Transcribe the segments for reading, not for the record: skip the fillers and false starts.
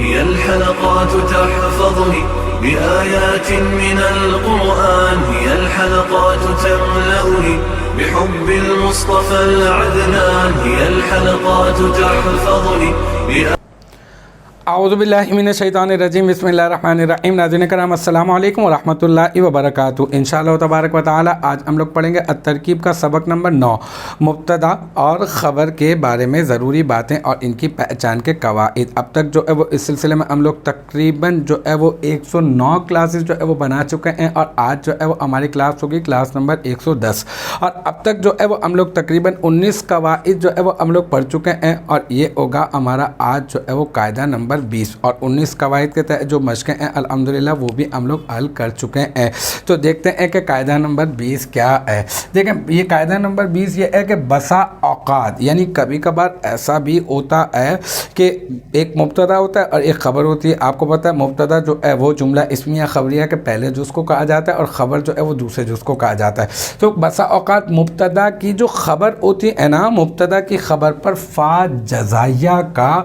هي الحلقات تحفظني بآيات من القرآن، هي الحلقات تملأني بحب المصطفى العدنان، هي الحلقات تحفظني اعوذ باللہ من الشیطان الرجیم، بسم اللہ الرحمن الرحیم۔ ناظرین کرام السلام علیکم ورحمۃ اللہ وبرکاتہ۔ انشاءاللہ تبارک و تعالی آج ہم لوگ پڑھیں گے الترکیب کا سبق نمبر 9، مبتدا اور خبر کے بارے میں ضروری باتیں اور ان کی پہچان کے قواعد۔ اب تک جو ہے وہ اس سلسلے میں ہم لوگ تقریباً جو ہے وہ 109 کلاسز جو ہے وہ بنا چکے ہیں، اور آج جو ہے وہ ہماری کلاس ہوگی کلاس نمبر 110، اور اب تک جو ہے وہ ہم لوگ تقریباً 19 قواعد جو ہے وہ ہم لوگ پڑھ چکے ہیں، اور یہ ہوگا ہمارا آج جو ہے وہ قاعدہ نمبر 20، اور 19 قواعد کے تحت جو مشقیں ہیں الحمدللہ وہ بھی ہم لوگ حل کر چکے ہیں۔ تو دیکھتے ہیں کہ قاعدہ نمبر 20 کیا ہے۔ دیکھیں یہ قاعدہ نمبر 20 یہ ہے کہ بسا اوقات، یعنی کبھی کبھار ایسا بھی ہوتا ہے کہ ایک مبتدا ہوتا ہے اور ایک خبر ہوتی ہے۔ آپ کو پتہ ہے مبتدا جو ہے وہ جملہ اسمیہ خبریہ کے پہلے جز کو کہا جاتا ہے، اور خبر جو ہے وہ دوسرے جز کو کہا جاتا ہے۔ تو بسا اوقات مبتدا کی جو خبر ہوتی ہے نا، مبتدا کی خبر پر فا جزائیہ کا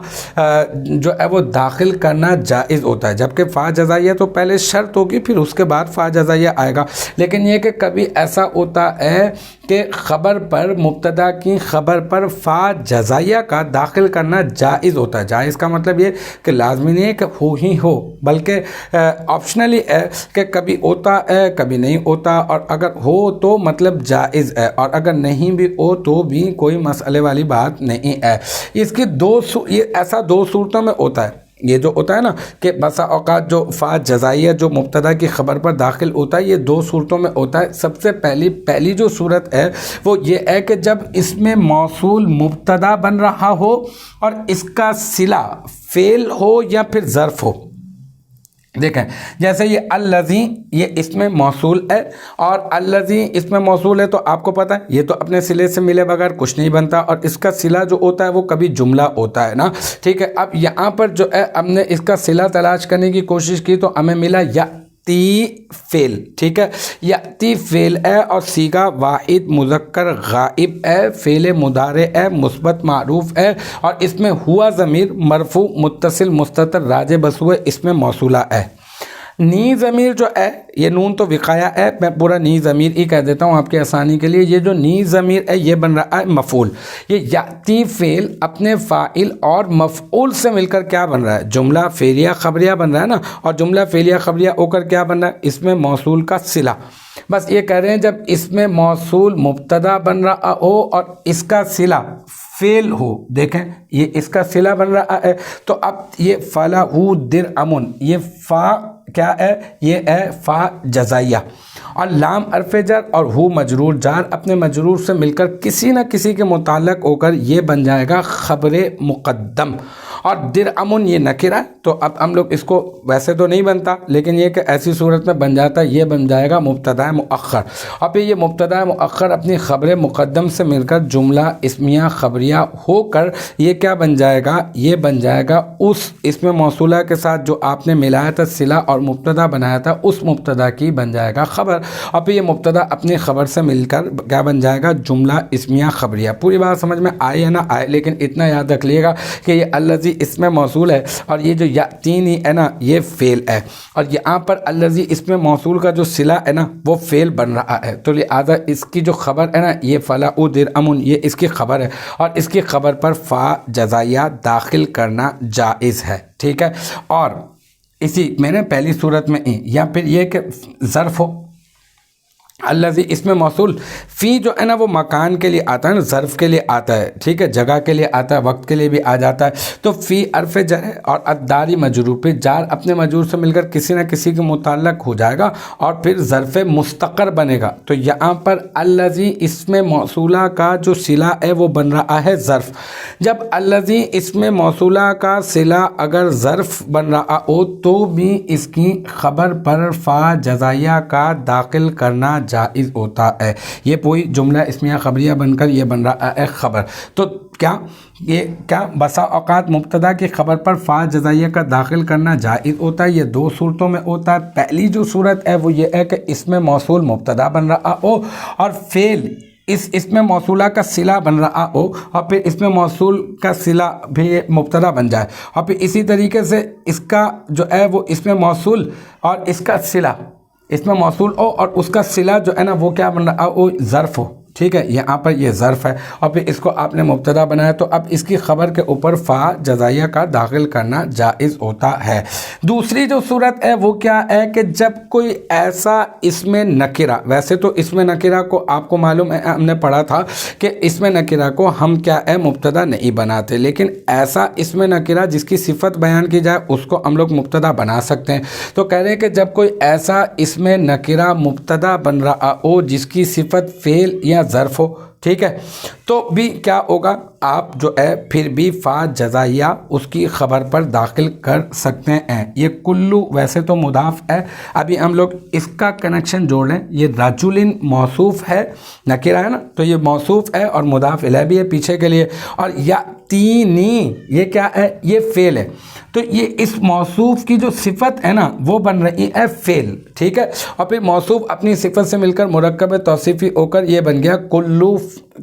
جو ہے وہ داخل کرنا جائز ہوتا ہے، جبکہ فا جزائیہ تو پہلے شرط ہوگی پھر اس کے بعد فا جزائیہ آئے گا۔ لیکن یہ کہ کبھی ایسا ہوتا ہے کہ خبر پر، مبتدا کی خبر پر فا جزائیہ کا داخل کرنا جائز ہوتا ہے۔ جائز کا مطلب یہ کہ لازمی نہیں ہے کہ ہو ہی ہو، بلکہ آپشنلی ہے کہ کبھی ہوتا ہے کبھی نہیں ہوتا، اور اگر ہو تو مطلب جائز ہے، اور اگر نہیں بھی ہو تو بھی کوئی مسئلے والی بات نہیں ہے۔ اس کی یہ ایسا دو صورتوں میں ہوتا ہے۔ یہ جو ہوتا ہے نا کہ بسا اوقات جو فا جزائیہ جو مبتدا کی خبر پر داخل ہوتا ہے، یہ دو صورتوں میں ہوتا ہے۔ سب سے پہلی جو صورت ہے وہ یہ ہے کہ جب اس میں موصول مبتدا بن رہا ہو اور اس کا صلہ فعل ہو یا پھر ظرف ہو۔ دیکھیں جیسے یہ الذی، یہ اس میں موصول ہے، اور الذی اس میں موصول ہے تو آپ کو پتہ ہے یہ تو اپنے صلے سے ملے بغیر کچھ نہیں بنتا، اور اس کا صلہ جو ہوتا ہے وہ کبھی جملہ ہوتا ہے نا، ٹھیک ہے۔ اب یہاں پر جو ہے ہم نے اس کا صلہ تلاش کرنے کی کوشش کی تو ہمیں ملا یأتی فعل، ٹھیک ہے۔ یأتی فعل ہے اور صیغہ واحد مذکر غائب ہے، فعل مضارع ہے، مثبت معروف ہے، اور اس میں ہوا ضمیر مرفوع متصل مستتر راجع بسوئے اس میں موصولہ ہے۔ نی ضمیر جو ہے یہ نون تو وقایہ ہے، میں پورا نی ضمیر ہی کہہ دیتا ہوں آپ کی آسانی کے لیے۔ یہ جو نی ضمیر ہے یہ بن رہا ہے مفعول۔ یہ یاتی فعل اپنے فاعل اور مفعول سے مل کر کیا بن رہا ہے؟ جملہ فعلیہ خبریہ بن رہا ہے نا، اور جملہ فعلیہ خبریہ ہو کر کیا بن رہا ہے؟ اس میں موصول کا صلہ۔ بس یہ کہہ رہے ہیں جب اس میں موصول مبتدا بن رہا ہو اور اس کا صلہ فعل ہو، دیکھیں یہ اس کا صلہ بن رہا ہے، تو اب یہ فَلَهُ دِرْعَمٌ، یہ فا کیا ہے؟ یہ ہے فا جزائیہ، اور لام حرف جر اور ہو مجرور جار اپنے مجرور سے مل کر کسی نہ کسی کے متعلق ہو کر یہ بن جائے گا خبر مقدم، اور درعمن یہ نکرہ، تو اب ہم لوگ اس کو ویسے تو نہیں بنتا لیکن یہ کہ ایسی صورت میں بن جاتا ہے، یہ بن جائے گا مبتدا مؤخر، اور پھر یہ مبتدا مؤخر اپنی خبر مقدم سے مل کر جملہ اسمیہ خبریہ ہو کر یہ کیا بن جائے گا؟ یہ بن جائے گا اس اسم موصولہ کے ساتھ جو آپ نے ملایا تھا صلہ اور مبتدا بنایا تھا، اس مبتدا کی بن جائے گا خبر، اور پھر یہ مبتدا اپنی خبر سے مل کر کیا بن جائے گا؟ جملہ اسمیہ خبریہ۔ پوری بات سمجھ میں آئے یا نہ آئے، لیکن اتنا یاد رکھ لیے گا کہ یہ الذی اس میں موصول ہے، اور یہ جو یاتینی ہے نا یہ فعل ہے، اور یہاں پر الذی اس میں موصول کا جو صلہ ہے نا وہ فعل بن رہا ہے، تو لہذا اس کی جو خبر ہے نا یہ فَلَهُ دِرْعَمٌ، یہ اس کی خبر ہے، اور اس کی خبر پر فا جزائیہ داخل کرنا جائز ہے، ٹھیک ہے۔ اور اسی میں نے پہلی صورت میں یا پھر یہ کہ ظرف ہو، الذی اس میں موصول فی جو ہے نا وہ مکان کے لیے آتا ہے نا، ظرف کے لیے آتا ہے، ٹھیک ہے، جگہ کے لیے آتا ہے، وقت کے لیے بھی آ جاتا ہے، تو فی حرف جر ہے، اور الداری مجرور پہ جار اپنے مجرور سے مل کر کسی نہ کسی کے متعلق ہو جائے گا اور پھر ظرف مستقر بنے گا۔ تو یہاں پر الذی اس میں موصولہ کا جو صلہ ہے وہ بن رہا ہے ظرف۔ جب الذی اس میں موصولہ کا صلہ اگر ظرف بن رہا ہو تو بھی اس کی خبر پر فا جزائیہ کا داخل کرنا جائز ہوتا ہے۔ یہ پوری جملہ اسمیہ خبریہ بن کر یہ بن رہا ہے خبر۔ تو کیا بسا اوقات مبتدا کی خبر پر فا جزائیہ کا داخل کرنا جائز ہوتا ہے۔ یہ دو صورتوں میں ہوتا ہے۔ پہلی جو صورت ہے وہ یہ ہے کہ اس میں موصول مبتدا بن رہا ہو اور فعل اس میں موصولہ کا صلہ بن رہا ہو اور پھر اس میں موصول کا صلہ بھی مبتدا بن جائے، اور پھر اسی طریقے سے اس کا جو ہے وہ اس میں موصول اور اس کا صلہ، اس میں موصول ہو اور اس کا صلہ جو ہے نا وہ کیا بن رہا ہو، ظرف ہو، ٹھیک ہے، یہاں پر یہ ظرف ہے اور پھر اس کو آپ نے مبتدا بنایا، تو اب اس کی خبر کے اوپر فا جزائیہ کا داخل کرنا جائز ہوتا ہے۔ دوسری جو صورت ہے وہ کیا ہے کہ جب کوئی ایسا اسم نکرہ، ویسے تو اسم نکرہ کو آپ کو معلوم ہے، ہم نے پڑھا تھا کہ اسم نکرہ کو ہم کیا ہے مبتدا نہیں بناتے، لیکن ایسا اسم نکرہ جس کی صفت بیان کی جائے اس کو ہم لوگ مبتدا بنا سکتے ہیں۔ تو کہہ رہے ہیں کہ جب کوئی ایسا اسم نکرہ مبتدا بن رہا ہو جس کی صفت فعل یا ظرف ہو، ٹھیک ہے، تو بھی کیا ہوگا، آپ جو ہے پھر بھی فا جزائیہ اس کی خبر پر داخل کر سکتے ہیں۔ یہ کلو ویسے تو مضاف ہے، ابھی ہم لوگ اس کا کنیکشن جوڑ لیں، یہ رجل موصوف ہے، نکرہ ہے نا، تو یہ موصوف ہے اور مضاف الیہ بھی ہے پیچھے کے لیے، اور یاتینی یہ کیا ہے، یہ فعل ہے، تو یہ اس موصوف کی جو صفت ہے نا وہ بن رہی ہے فعل، ٹھیک ہے، اور پھر موصوف اپنی صفت سے مل کر مرکب توصیفی ہو کر یہ بن گیا کلو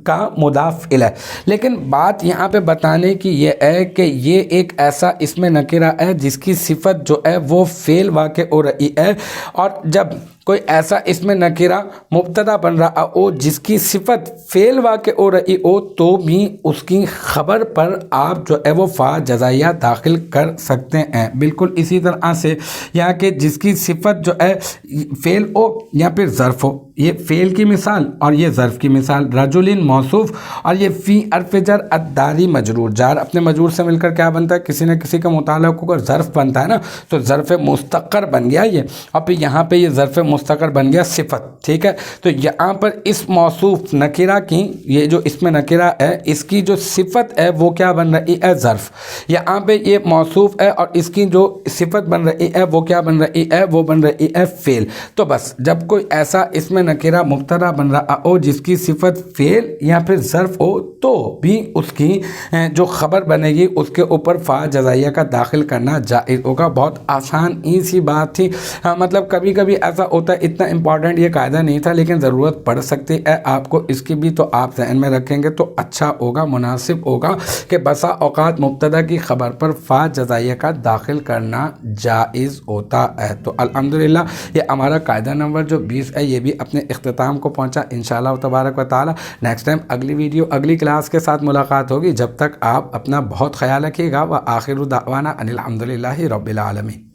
کا مضاف الیہ۔ لیکن بات یہاں پہ بتانے کی یہ ہے کہ یہ ایک ایسا اسم نکرہ ہے جس کی صفت جو ہے وہ فعل واقع ہو رہی ہے، اور جب کوئی ایسا اسم نکرہ مبتدا بن رہا ہو جس کی صفت فعل واقع ہو رہی ہو تو بھی اس کی خبر پر آپ جو ہے وہ فا جزائیہ داخل کر سکتے ہیں۔ بالکل اسی طرح سے یہاں کہ جس کی صفت جو ہے فعل ہو یا پھر ظرف ہو، یہ فعل کی مثال اور یہ ظرف کی مثال، رجل موصوف اور یہ فی حرف جر الداری مجرور، جار اپنے مجرور سے مل کر کیا بنتا ہے، کسی نہ کسی کا متعلق ہو کر ظرف بنتا ہے نا، تو ظرف مستقر بن گیا یہ، اور پھر یہاں پہ یہ ظرف مستقر بن گیا صفت، ٹھیک ہے، تو یہاں پر اس موصوف نکرہ کی، یہ جو اسم نکرہ ہے اس کی جو صفت ہے وہ کیا بن رہی ہے، ظرف، یہاں پہ یہ موصوف ہے اور اس کی جو صفت بن رہی ہے وہ کیا بن رہی ہے، وہ بن رہی ہے فعل۔ تو بس جب کوئی ایسا اسم نکرہ مبتدا بن رہا ہو جس کی صفت فعل یا پھر ظرف ہو تو بھی اس کی جو خبر بنے گی اس کے اوپر فا جزائیہ کا داخل کرنا جائز ہوگا۔ بہت آسان سی بات تھی، مطلب کبھی کبھی ایسا ہوتا ہے، اتنا امپورٹنٹ یہ قاعدہ نہیں تھا لیکن ضرورت پڑ سکتی ہے آپ کو اس کی بھی، تو آپ ذہن میں رکھیں گے تو اچھا ہوگا، مناسب ہوگا کہ بسا اوقات مبتدا کی خبر پر فا جزائیہ کا داخل کرنا جائز ہوتا ہے۔ تو الحمدللہ یہ ہمارا قاعدہ نمبر جو 20 ہے یہ بھی اپنے اختتام کو پہنچا۔ انشاءاللہ تبارک و تعالی نیکسٹ ٹائم اگلی ویڈیو اگلی کلاس کے ساتھ ملاقات ہوگی، جب تک آپ اپنا بہت خیال رکھیے گا۔ وآخر دعوانا ان الحمدللہ رب العالمین۔